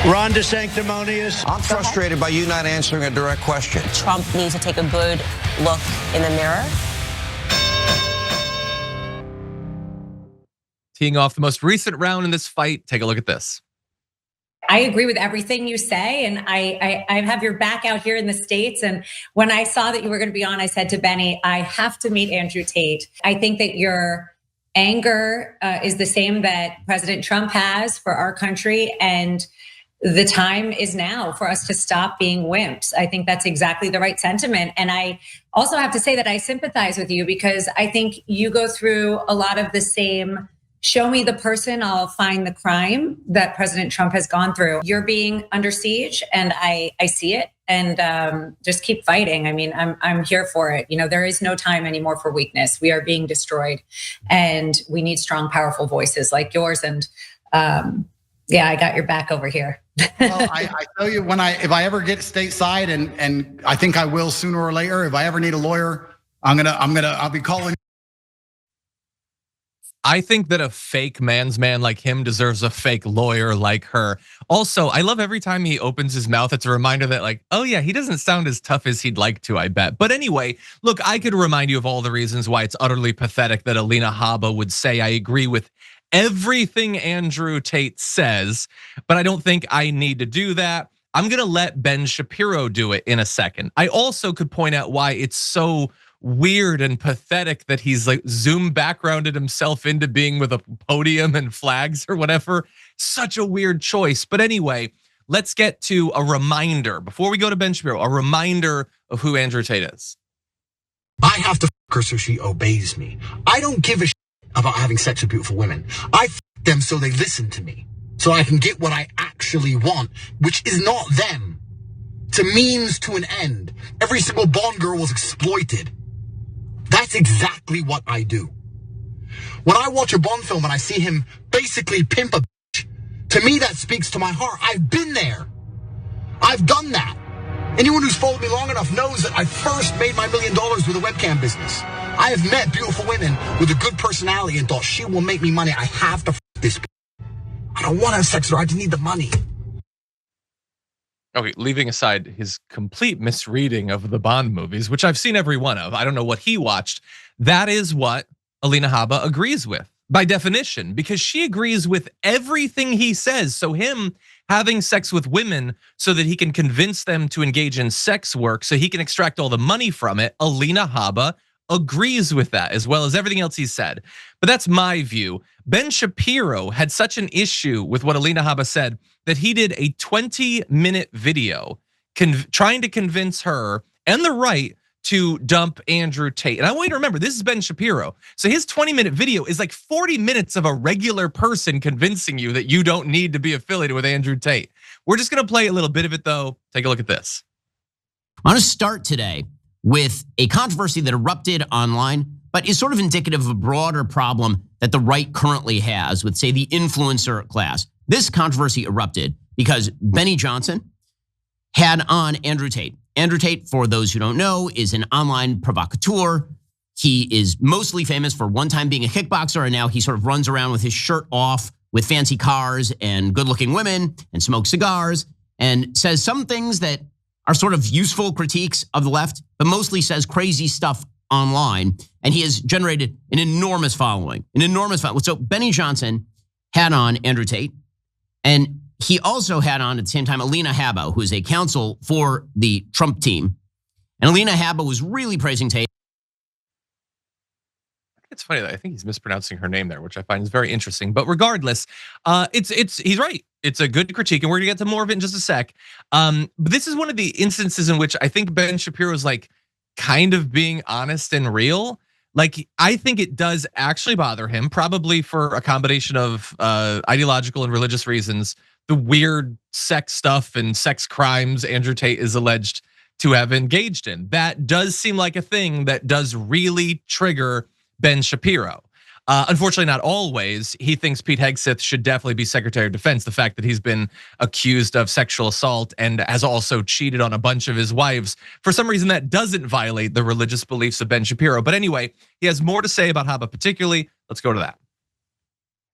Ron DeSanctimonious. I'm frustrated by you not answering a direct question. Trump needs to take a good look in the mirror. Teeing off the most recent round in this fight, take a look at this. I agree with everything you say, and I have your back out here in the States. And when I saw that you were going to be on, I said to Benny, I have to meet Andrew Tate. I think that your anger is the same that President Trump has for our country, and the time is now for us to stop being wimps. I think that's exactly the right sentiment. And I also have to say that I sympathize with you, because I think you go through a lot of the same show me the person, I'll find the crime that President Trump has gone through. You're being under siege, and I see it, and just keep fighting. I mean, I'm here for it. You know, there is no time anymore for weakness. We are being destroyed, and we need strong, powerful voices like yours. And yeah, I got your back over here. Well, I tell you, if I ever get stateside, and I think I will sooner or later, if I ever need a lawyer, I'll be calling. I think that a fake man's man like him deserves a fake lawyer like her. Also, I love every time he opens his mouth, it's a reminder that like, oh yeah, he doesn't sound as tough as he'd like to, I bet. But anyway, look, I could remind you of all the reasons why it's utterly pathetic that Alina Habba would say, I agree with everything Andrew Tate says, but I don't think I need to do that. I'm gonna let Ben Shapiro do it in a second. I also could point out why it's so weird and pathetic that he's like Zoom backgrounded himself into being with a podium and flags or whatever. Such a weird choice. But anyway, let's get to a reminder before we go to Ben Shapiro, a reminder of who Andrew Tate is. I have to fuck her so she obeys me. I don't give a shit about having sex with beautiful women. I fuck them so they listen to me, so I can get what I actually want, which is not them. It's a means to an end. Every single Bond girl was exploited. That's exactly what I do. When I watch a Bond film and I see him basically pimp a bitch, to me that speaks to my heart. I've been there. I've done that. Anyone who's followed me long enough knows that I first made my $1 million with a webcam business. I have met beautiful women with a good personality and thought, she will make me money. I have to f this bitch. I don't want to have sex with her. I just need the money. Okay, leaving aside his complete misreading of the Bond movies, which I've seen every one of, I don't know what he watched. That is what Alina Habba agrees with by definition, because she agrees with everything he says. So him having sex with women so that he can convince them to engage in sex work so he can extract all the money from it, Alina Habba agrees with that, as well as everything else he said. But that's my view. Ben Shapiro had such an issue with what Alina Habba said that he did a 20-minute video trying to convince her and the right to dump Andrew Tate. And I want you to remember, this is Ben Shapiro. So his 20-minute video is like 40 minutes of a regular person convincing you that you don't need to be affiliated with Andrew Tate. We're just gonna play a little bit of it though. Take a look at this. I want to start today with a controversy that erupted online, but is sort of indicative of a broader problem that the right currently has with, say, the influencer class. This controversy erupted because Benny Johnson had on Andrew Tate. Andrew Tate, for those who don't know, is an online provocateur. He is mostly famous for one time being a kickboxer, and now he sort of runs around with his shirt off with fancy cars and good-looking women and smokes cigars and says some things that are sort of useful critiques of the left, but mostly says crazy stuff online. And he has generated an enormous following, So Benny Johnson had on Andrew Tate, and he also had on at the same time Alina Habba, who is a counsel for the Trump team. And Alina Habba was really praising Tate. It's funny that I think he's mispronouncing her name there, which I find is very interesting. But regardless, he's right. It's a good critique, and we're gonna get to more of it in just a sec. But this is one of the instances in which I think Ben Shapiro is like kind of being honest and real. Like, I think it does actually bother him, probably for a combination of ideological and religious reasons. The weird sex stuff and sex crimes Andrew Tate is alleged to have engaged in. That does seem like a thing that does really trigger Ben Shapiro. Unfortunately, not always. He thinks Pete Hegseth should definitely be Secretary of Defense. The fact that he's been accused of sexual assault and has also cheated on a bunch of his wives, for some reason that doesn't violate the religious beliefs of Ben Shapiro. But anyway, he has more to say about Habba particularly. Let's go to that.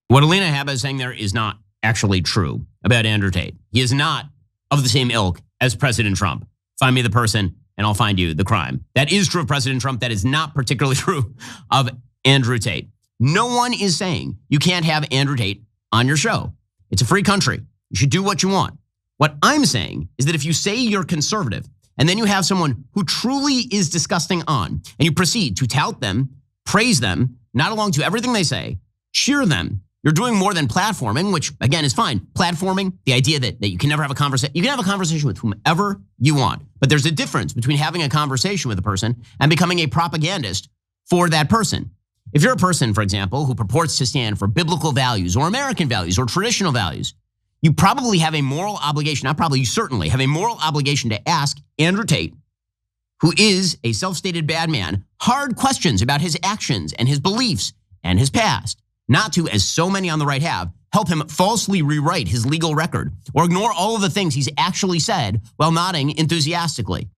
What Alina Habba is saying there is not actually true about Andrew Tate. He is not of the same ilk as President Trump. Find me the person and I'll find you the crime. That is true of President Trump. That is not particularly true of Andrew Tate. No one is saying you can't have Andrew Tate on your show. It's a free country. You should do what you want. What I'm saying is that if you say you're conservative and then you have someone who truly is disgusting on, and you proceed to tout them, praise them, nod along to everything they say, cheer them, you're doing more than platforming, which again is fine. Platforming, the idea that you can never have a conversation. You can have a conversation with whomever you want, but there's a difference between having a conversation with a person and becoming a propagandist for that person. If you're a person, for example, who purports to stand for biblical values or American values or traditional values, you probably have a moral obligation, not probably, you certainly have a moral obligation to ask Andrew Tate, who is a self-stated bad man, hard questions about his actions and his beliefs and his past. Not to, as so many on the right have, help him falsely rewrite his legal record or ignore all of the things he's actually said while nodding enthusiastically.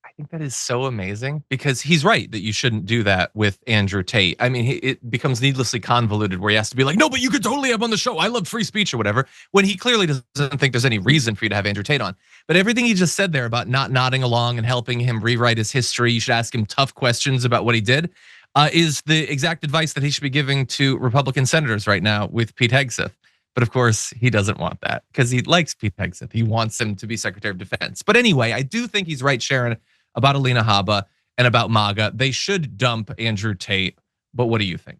I think that is so amazing because he's right that you shouldn't do that with Andrew Tate. I mean, it becomes needlessly convoluted where he has to be like, no, but you could totally have on the show. I love free speech or whatever, when he clearly doesn't think there's any reason for you to have Andrew Tate on. But everything he just said there about not nodding along and helping him rewrite his history, you should ask him tough questions about what he did, is the exact advice that he should be giving to Republican senators right now with Pete Hegseth. But of course, he doesn't want that because he likes Pete Hegseth. He wants him to be Secretary of Defense. But anyway, I do think he's right, Sharon, about Alina Habba and about MAGA. They should dump Andrew Tate. But what do you think?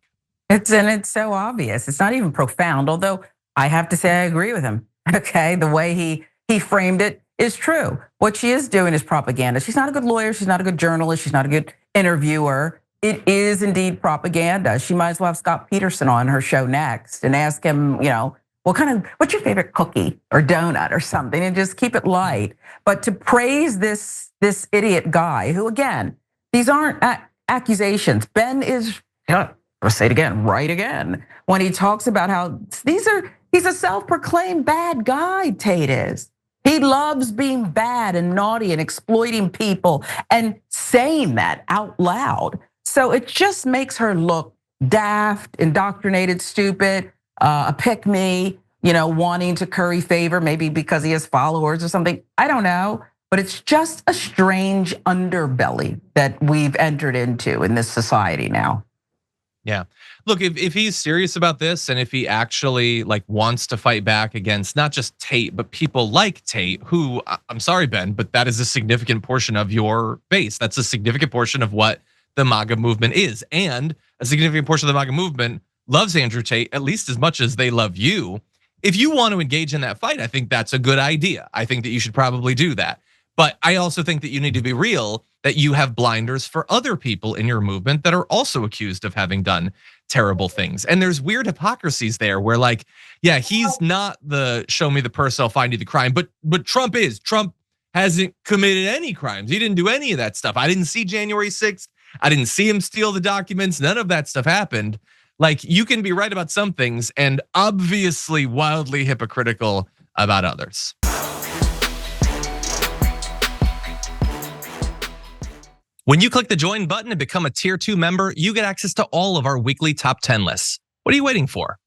It's so obvious. It's not even profound, although I have to say I agree with him. Okay, the way he framed it is true. What she is doing is propaganda. She's not a good lawyer. She's not a good journalist. She's not a good interviewer. It is indeed propaganda. She might as well have Scott Peterson on her show next and ask him, what's your favorite cookie or donut or something, and just keep it light. But to praise this idiot guy who, again, these aren't accusations. Ben is, I'll say it again, right again, when he talks about how he's a self-proclaimed bad guy, Tate is. He loves being bad and naughty and exploiting people and saying that out loud. So it just makes her look daft, indoctrinated, stupid, a pick-me, wanting to curry favor, maybe because he has followers or something. I don't know, but it's just a strange underbelly that we've entered into in this society now. Yeah. Look, if he's serious about this and if he actually wants to fight back against not just Tate, but people like Tate, who, I'm sorry, Ben, but that is a significant portion of your base. That's a significant portion of what the MAGA movement is. And a significant portion of the MAGA movement loves Andrew Tate at least as much as they love you. If you want to engage in that fight, I think that's a good idea. I think that you should probably do that. But I also think that you need to be real that you have blinders for other people in your movement that are also accused of having done terrible things. And there's weird hypocrisies there where yeah, he's not the show me the person, I'll find you the crime, but Trump is. Trump hasn't committed any crimes. He didn't do any of that stuff. I didn't see January 6th. I didn't see him steal the documents. None of that stuff happened. You can be right about some things and obviously wildly hypocritical about others. When you click the join button and become a tier 2 member, you get access to all of our weekly top 10 lists. What are you waiting for?